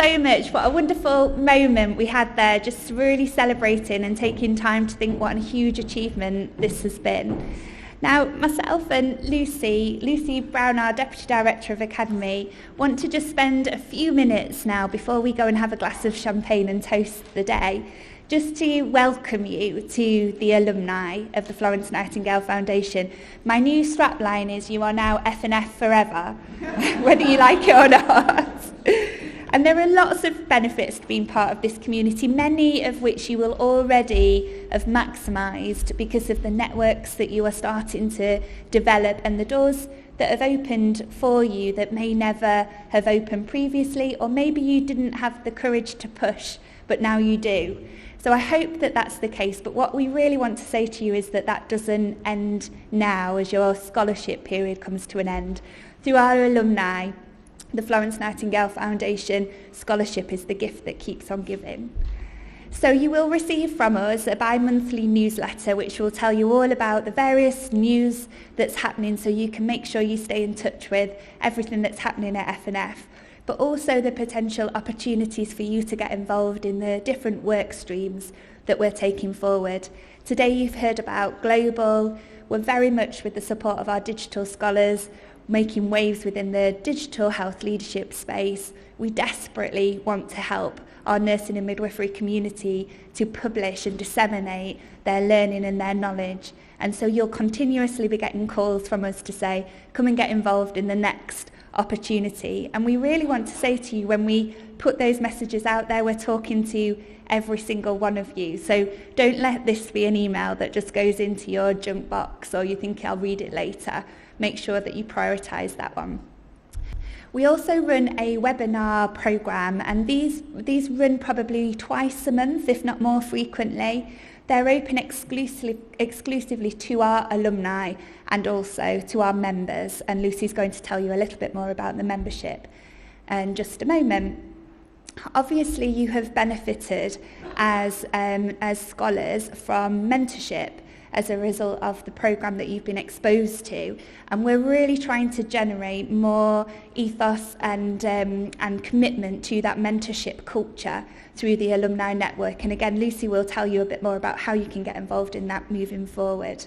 so much. What a wonderful moment we had there, just really celebrating and taking time to think what a huge achievement this has been. Now, myself and Lucy Brown, our Deputy Director of Academy, want to just spend a few minutes now before we go and have a glass of champagne and toast the day, just to welcome you to the alumni of the Florence Nightingale Foundation. My new strapline is, you are now F&F forever, whether you like it or not. And there are lots of benefits to being part of this community, many of which you will already have maximised because of the networks that you are starting to develop and the doors that have opened for you that may never have opened previously, or maybe you didn't have the courage to push, but now you do. So I hope that that's the case, but what we really want to say to you is that that doesn't end now as your scholarship period comes to an end. Through our alumni, the Florence Nightingale Foundation scholarship is the gift that keeps on giving. So you will receive from us a bi-monthly newsletter which will tell you all about the various news that's happening, so you can make sure you stay in touch with everything that's happening at F&F, but also the potential opportunities for you to get involved in the different work streams that we're taking forward. Today you've heard about Global. We're very much, with the support of our digital scholars, making waves within the digital health leadership space. We desperately want to help our nursing and midwifery community to publish and disseminate their learning and their knowledge. And so you'll continuously be getting calls from us to say, come and get involved in the next opportunity. And we really want to say to you, when we put those messages out there, we're talking to every single one of you. So don't let this be an email that just goes into your junk box or you think I'll read it later. Make sure that you prioritise that one. We also run a webinar programme, and these run probably twice a month, if not more frequently. They're open exclusively to our alumni and also to our members, and Lucy's going to tell you a little bit more about the membership in just a moment. Obviously, you have benefited as scholars from mentorship as a result of the programme that you've been exposed to, and we're really trying to generate more ethos and commitment to that mentorship culture through the alumni network. And again, Lucy will tell you a bit more about how you can get involved in that moving forward.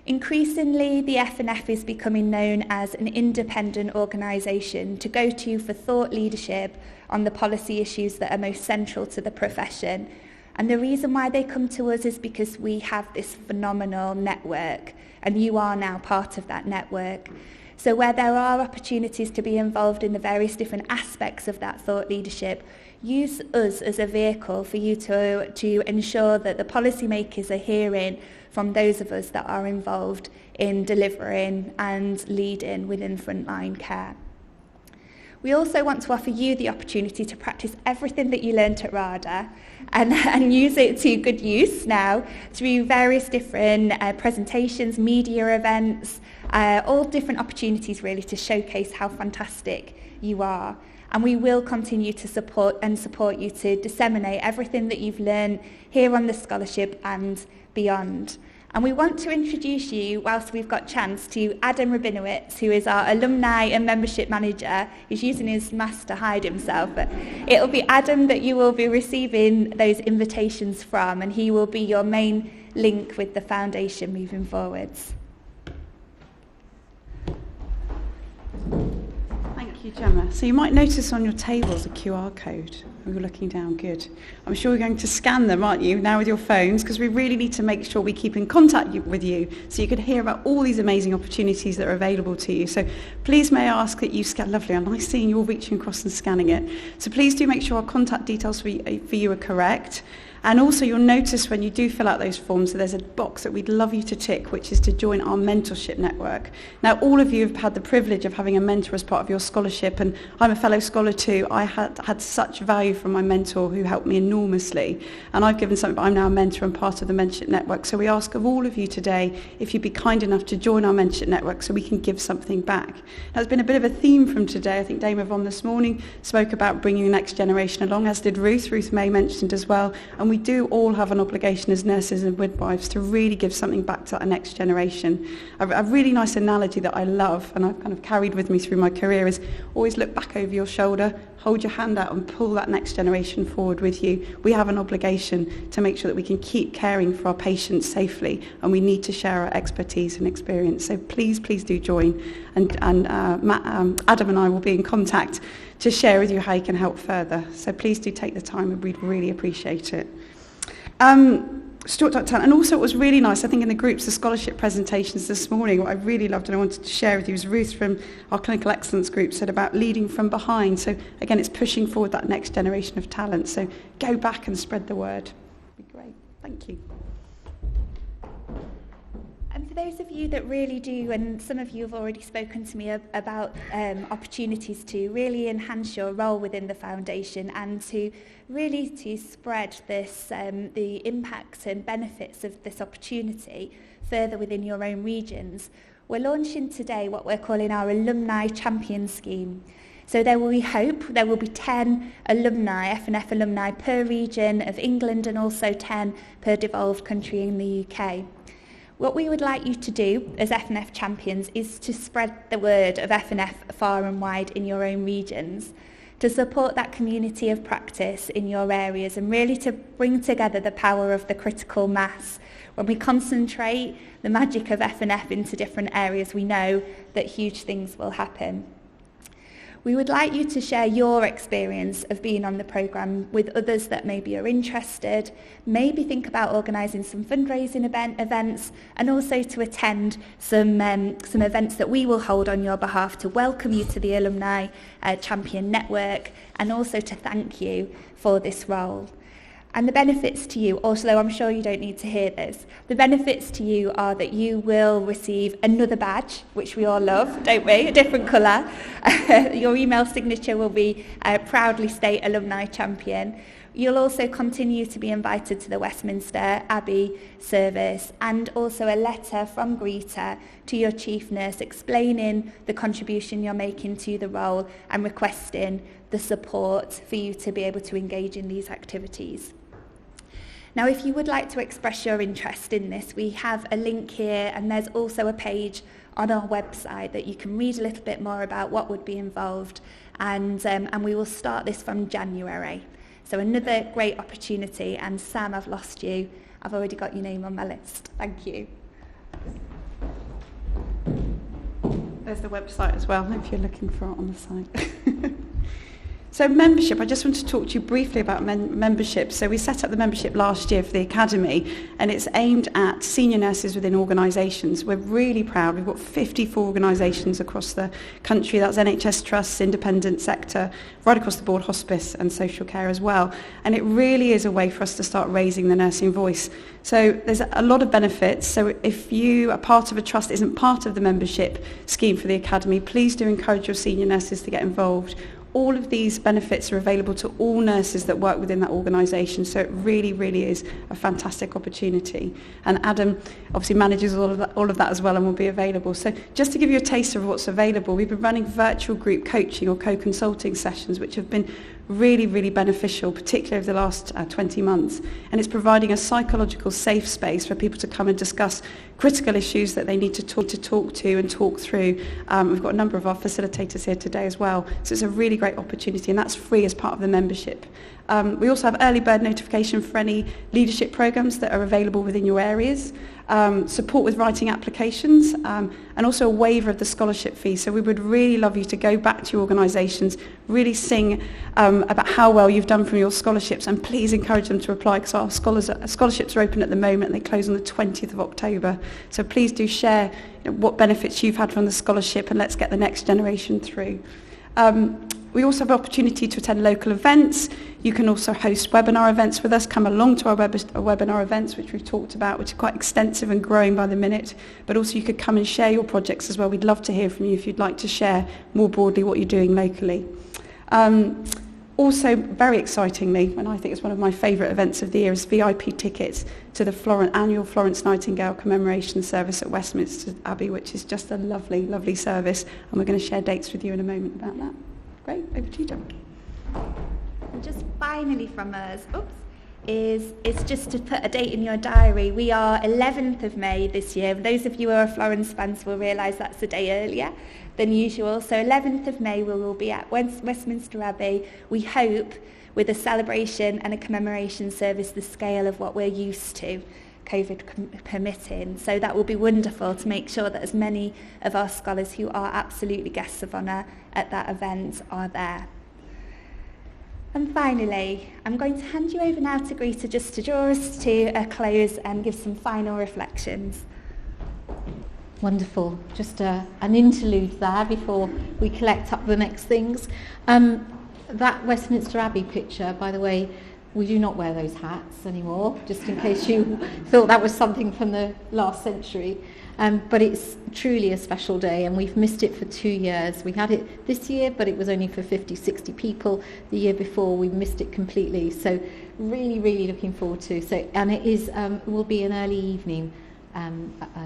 Increasingly, the F&F is becoming known as an independent organisation to go to for thought leadership on the policy issues that are most central to the profession. And the reason why they come to us is because we have this phenomenal network, and you are now part of that network. So where there are opportunities to be involved in the various different aspects of that thought leadership, use us as a vehicle for you to ensure that the policymakers are hearing from those of us that are involved in delivering and leading within frontline care. We also want to offer you the opportunity to practice everything that you learnt at RADA and use it to good use now through various different presentations, media events, all different opportunities really to showcase how fantastic you are. And we will continue to support you to disseminate everything that you've learned here on the scholarship and beyond. And we want to introduce you, whilst we've got chance, to Adam Rabinowitz, who is our alumni and membership manager. He's using his mask to hide himself, but it'll be Adam that you will be receiving those invitations from, and he will be your main link with the foundation moving forwards. Thank you, Gemma. So you might notice on your tables a QR code. We're looking down, good. I'm sure you're going to scan them, aren't you, now with your phones, because we really need to make sure we keep in contact with you so you can hear about all these amazing opportunities that are available to you. So please may I ask that you scan, lovely, I'm nice seeing you all reaching across and scanning it. So please do make sure our contact details for you are correct. And also you'll notice when you do fill out those forms that there's a box that we'd love you to tick, which is to join our mentorship network. Now, all of you have had the privilege of having a mentor as part of your scholarship, and I'm a fellow scholar too. I had such value from my mentor who helped me enormously, and I've given something, but I'm now a mentor and part of the mentorship network. So we ask of all of you today if you'd be kind enough to join our mentorship network so we can give something back. Now, it's been a bit of a theme from today. I think Dame Yvonne this morning spoke about bringing the next generation along, as did Ruth. Ruth May mentioned as well, and we do all have an obligation as nurses and midwives to really give something back to our next generation. A really nice analogy that I love and I've kind of carried with me through my career is always look back over your shoulder, hold your hand out and pull that next generation forward with you. We have an obligation to make sure that we can keep caring for our patients safely, and we need to share our expertise and experience. So please do join, and Adam and I will be in contact to share with you how you can help further. So please do take the time, and we'd really appreciate it. Stuart Talent. And also it was really nice, I think in the groups, the scholarship presentations this morning, what I really loved and I wanted to share with you was Ruth from our Clinical Excellence group said about leading from behind. So again, it's pushing forward that next generation of talent. So go back and spread the word. That'd be great. Thank you. And for those of you that really do, and some of you have already spoken to me about opportunities to really enhance your role within the foundation and to spread this the impact and benefits of this opportunity further within your own regions, we're launching today what we're calling our Alumni Champion Scheme. So we hope there will be 10 alumni, F&F alumni per region of England and also 10 per devolved country in the UK. What we would like you to do as F&F champions is to spread the word of F&F far and wide in your own regions, to support that community of practice in your areas and really to bring together the power of the critical mass. When we concentrate the magic of F&F into different areas, we know that huge things will happen. We would like you to share your experience of being on the programme with others that maybe are interested, maybe think about organising some fundraising events, and also to attend some events that we will hold on your behalf to welcome you to the Alumni Champion Network and also to thank you for this role. And the benefits to you, although I'm sure you don't need to hear this, the benefits to you are that you will receive another badge, which we all love, don't we? A different colour. Your email signature will be proudly state Alumni Champion. You'll also continue to be invited to the Westminster Abbey service and also a letter from Greta to your chief nurse explaining the contribution you're making to the role and requesting the support for you to be able to engage in these activities. Now, if you would like to express your interest in this, we have a link here and there's also a page on our website that you can read a little bit more about what would be involved, and we will start this from January. So another great opportunity, and Sam, I've lost you. I've already got your name on my list. Thank you. There's the website as well, if you're looking for it on the site. So membership, I just want to talk to you briefly about membership. So we set up the membership last year for the Academy, and it's aimed at senior nurses within organisations. We're really proud. We've got 54 organisations across the country. That's NHS trusts, independent sector, right across the board, hospice and social care as well. And it really is a way for us to start raising the nursing voice. So there's a lot of benefits. So if you are part of a trust that isn't part of the membership scheme for the Academy, please do encourage your senior nurses to get involved. All of these benefits are available to all nurses that work within that organisation, so it really, really is a fantastic opportunity. And Adam obviously manages all of that as well and will be available. So just to give you a taste of what's available, we've been running virtual group coaching or co-consulting sessions, which have been really, really beneficial, particularly over the last 20 months. And it's providing a psychological safe space for people to come and discuss critical issues that they need to talk to and talk through. We've got a number of our facilitators here today as well. So it's a really great opportunity, and that's free as part of the membership. We also have early bird notification for any leadership programs that are available within your areas, support with writing applications, and also a waiver of the scholarship fee. So we would really love you to go back to your organisations, really sing about how well you've done from your scholarships, and please encourage them to apply, because our scholarships are open at the moment. They close on the 20th of October. So please do share what benefits you've had from the scholarship, and let's get the next generation through. We also have opportunity to attend local events. You can also host webinar events with us. Come along to our webinar events, which we've talked about, which are quite extensive and growing by the minute. But also you could come and share your projects as well. We'd love to hear from you if you'd like to share more broadly what you're doing locally. Also, very excitingly, and I think it's one of my favourite events of the year, is VIP tickets to the annual Florence Nightingale commemoration service at Westminster Abbey, which is just a lovely, lovely service. And we're going to share dates with you in a moment about that. Great, over to you, John. And just finally from us, is just to put a date in your diary. We are 11th of May this year. Those of you who are Florence fans will realise that's a day earlier than usual. So 11th of May we will be at Westminster Abbey, we hope, with a celebration and a commemoration service the scale of what we're used to, COVID permitting. So that will be wonderful to make sure that as many of our scholars who are absolutely guests of honour at that event are there. And finally, I'm going to hand you over now to Greta just to draw us to a close and give some final reflections. Wonderful. Just an interlude there before we collect up the next things. That Westminster Abbey picture, by the way, we do not wear those hats anymore, just in case you thought that was something from the last century. But it's truly a special day, and we've missed it for 2 years. We had it this year, but it was only for 50, 60 people. The year before, we missed it completely. So really, really looking forward to. And it is will be an early evening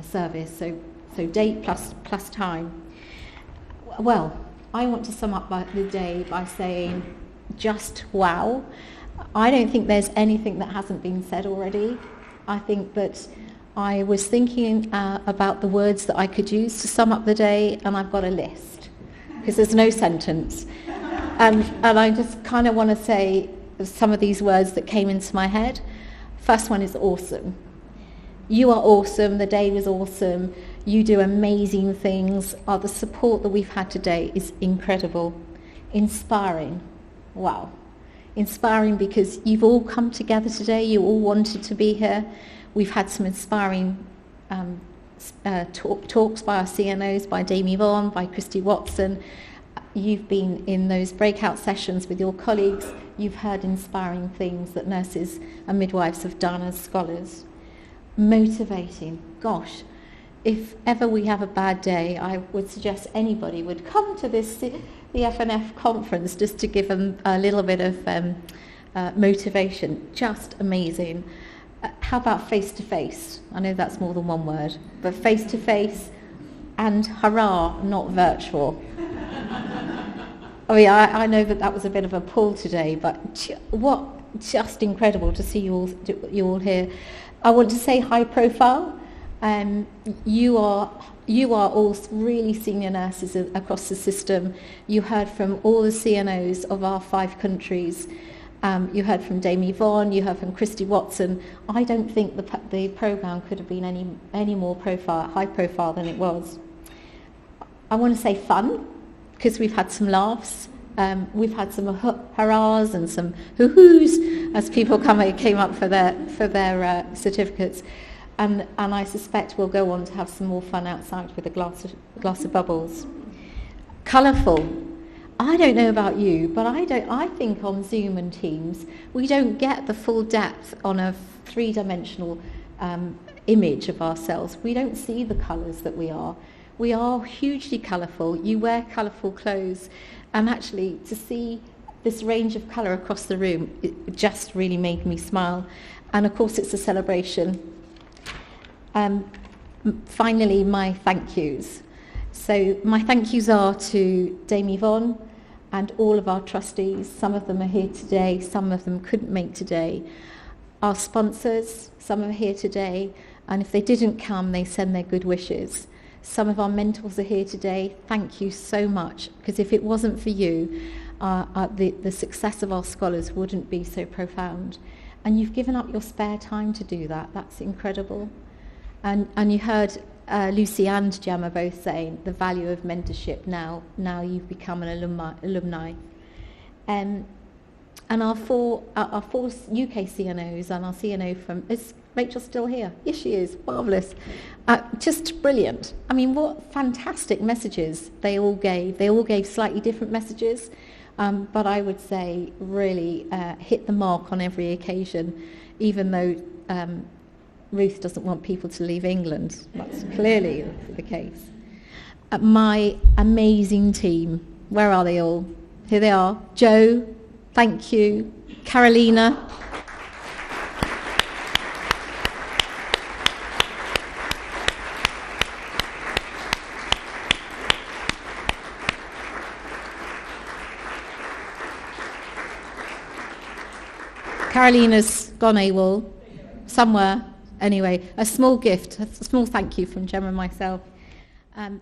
service. So date plus time. Well, I want to sum up the day by saying, just wow. I don't think there's anything that hasn't been said already. I think that I was thinking about the words that I could use to sum up the day, and I've got a list, because there's no sentence. And I just kind of want to say some of these words that came into my head. First one is awesome. You are awesome. The day was awesome. You do amazing things. The support that we've had today is incredible. Inspiring. Wow. Inspiring because you've all come together today. You all wanted to be here. We've had some inspiring talks by our CNOs, by Damie Vaughan, by Christy Watson. You've been in those breakout sessions with your colleagues. You've heard inspiring things that nurses and midwives have done as scholars. Motivating. Gosh, if ever we have a bad day, I would suggest anybody would come to the FNF conference just to give them a little bit of motivation. Just amazing. How about face-to-face? I know that's more than one word, but face-to-face and hurrah, not virtual. I mean, I know that was a bit of a pull today, but just incredible to see you all here. I want to say high profile. You are all really senior nurses across the system. You heard from all the CNOs of our 5 countries. You heard from Damie Vaughan, you heard from Christy Watson. I don't think the programme could have been any more high profile than it was. I want to say fun, because we've had some laughs. We've had some hurrahs and some hoo-hoos as people came up for their certificates. And I suspect we'll go on to have some more fun outside with a glass of bubbles. Colourful. I don't know about you, but I think on Zoom and Teams we don't get the full depth on a 3-dimensional image of ourselves. We don't see the colours that we are. We are hugely colourful. You wear colourful clothes, and actually to see this range of colour across the room, it just really made me smile. And of course it's a celebration. Finally, my thank yous. So my thank yous are to Damie Vaughan and all of our trustees. Some of them are here today, some of them couldn't make today. Our sponsors, some are here today, and if they didn't come, they send their good wishes. Some of our mentors are here today. Thank you so much, because if it wasn't for you, the success of our scholars wouldn't be so profound. And you've given up your spare time to do that. That's incredible. And you heard Lucy and Gemma both saying the value of mentorship now you've become an alumni. And our four UK CNOs and our CNO from, is Rachel still here? Yes, she is. Marvellous. Just brilliant. I mean, what fantastic messages they all gave. They all gave slightly different messages, but I would say really hit the mark on every occasion, even though Ruth doesn't want people to leave England. That's clearly the case. My amazing team. Where are they all? Here they are. Jo, thank you. Carolina. Carolina's gone AWOL somewhere. Anyway, a small gift, a small thank you from Gemma and myself.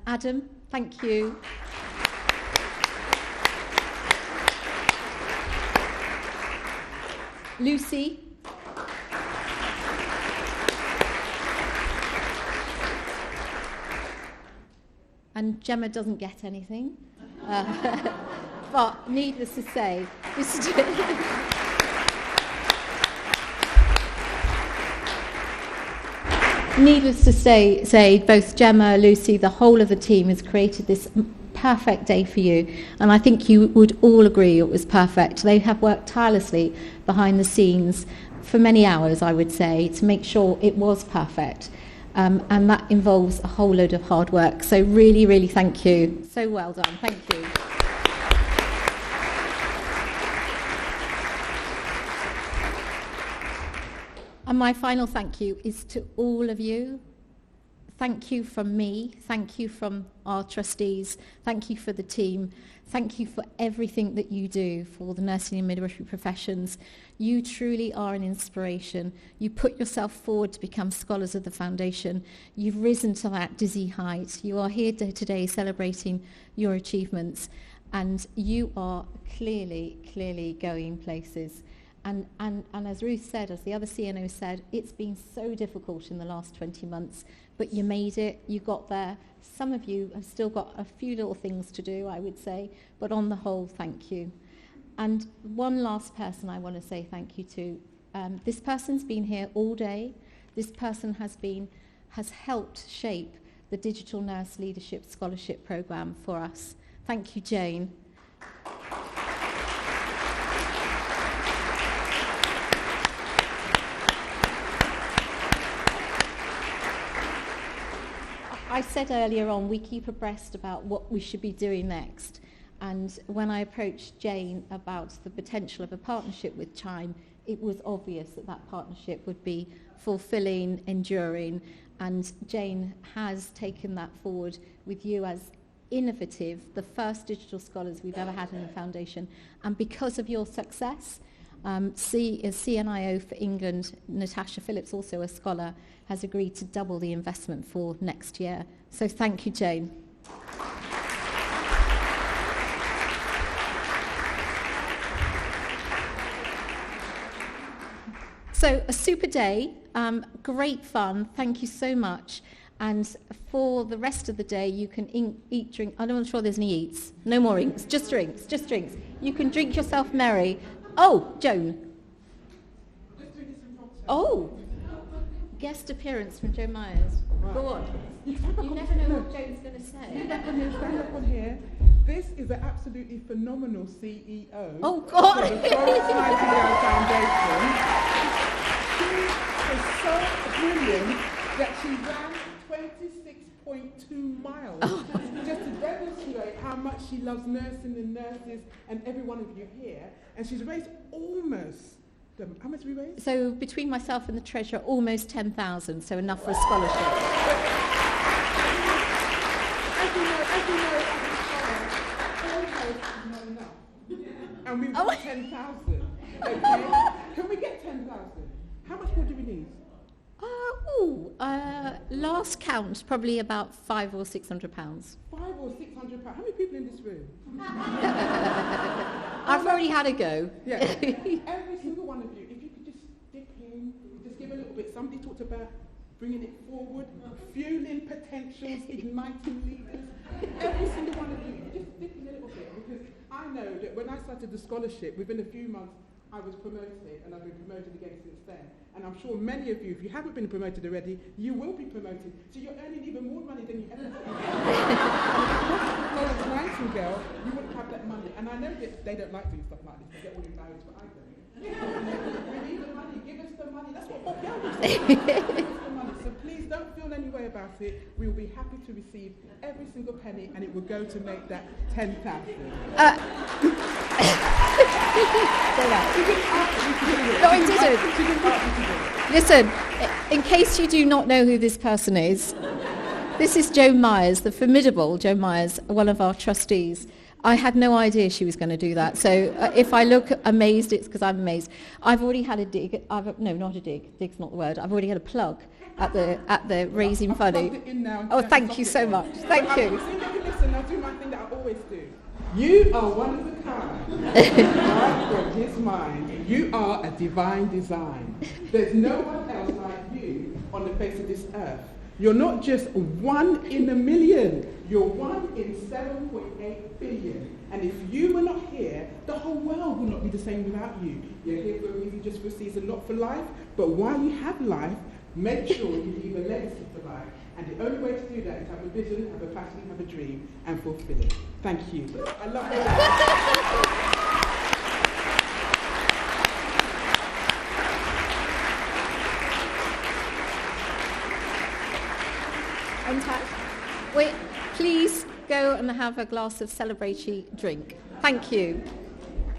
Adam, thank you. Lucy. And Gemma doesn't get anything. But needless to say, both Gemma, Lucy, the whole of the team has created this perfect day for you, and I think you would all agree it was perfect. They have worked tirelessly behind the scenes for many hours, I would say, to make sure it was perfect. And that involves a whole load of hard work. So really, really thank you. So well done. Thank you. And my final thank you is to all of you. Thank you from me. Thank you from our trustees. Thank you for the team. Thank you for everything that you do for the nursing and midwifery professions. You truly are an inspiration. You put yourself forward to become scholars of the foundation. You've risen to that dizzy height. You are here today celebrating your achievements, and you are clearly going places. And as Ruth said, as the other CNO said, it's been so difficult in the last 20 months, but you made it, you got there. Some of you have still got a few little things to do, I would say, but on the whole, thank you. And one last person I want to say thank you to. This person's been here all day. This person has helped shape the Digital Nurse Leadership Scholarship Programme for us. Thank you, Jane. I said earlier on, we keep abreast about what we should be doing next. And when I approached Jane about the potential of a partnership with Chime, it was obvious that that partnership would be fulfilling, enduring. And Jane has taken that forward with you as innovative, the first digital scholars we've ever had in the foundation. And because of your success, CNIO for England, Natasha Phillips, also a scholar, has agreed to double the investment for next year. So thank you, Jane. So a super day, great fun, thank you so much. And for the rest of the day, you can eat, drink. I'm not sure there's any eats. No more inks, just drinks. You can drink yourself merry. Oh, Joan. Oh, guest appearance from Joe Myers. Right. Go on. You never know what Joan's going to say. Stand up on here. This is an absolutely phenomenal CEO. Oh, God. For the Florence Nightingale Foundation. She is so brilliant that she ran 26.2 miles. Oh. Just to demonstrate how much she loves nursing and nurses and every one of you here. And she's raised almost, how much have we raised? So between myself and the treasurer, almost 10,000, so enough for a scholarship. As you know, all hope is not enough. And we want 10,000. Okay? Can we get 10,000? How much more do we need? Last count, probably about £500 or £600. £500 or £600? How many people in this room? I've already had a go. Yeah. Every single one of you, if you could just dip in, just give a little bit. Somebody talked about bringing it forward, fueling potentials, igniting leaders. Every single one of you, just dip in a little bit, because I know that when I started the scholarship, within a few months, I was promoted, and I've been promoted again since then. And I'm sure many of you, if you haven't been promoted already, you will be promoted. So you're earning even more money than you ever did. Florence Nightingale, you wouldn't have that money. And I know that they don't like doing stuff like this. They get all embarrassed, but I don't. We need the money. Give us the money. That's what Bob Geldof said. Give us the money. So please don't feel any way about it. We will be happy to receive every single penny, and it will go to make that 10,000. No, I didn't. Listen, in case you do not know who this person is, this is Joe Myers, the formidable Joe Myers, one of our trustees. I had no idea she was going to do that. So if I look amazed, it's because I'm amazed. I've already had a dig. No, not a dig. Dig's not the word. I've already had a plug at the Raising Funny. Oh, thank you so much. Thank you. Listen, I'll do my thing that I always do. You are one of a kind. Right from his mind. You are a divine design. There's no one else like you on the face of this earth. You're not just 1 in a million. You're 1 in 7.8 billion. And if you were not here, the whole world would not be the same without you. You're here for a reason, just for a season, not for life. But while you have life, make sure you leave a legacy for life. And the only way to do that is have a vision, have a passion, have a dream, and fulfill it. Thank you. I love that. On time. Wait, please go and have a glass of celebratory drink. Thank you.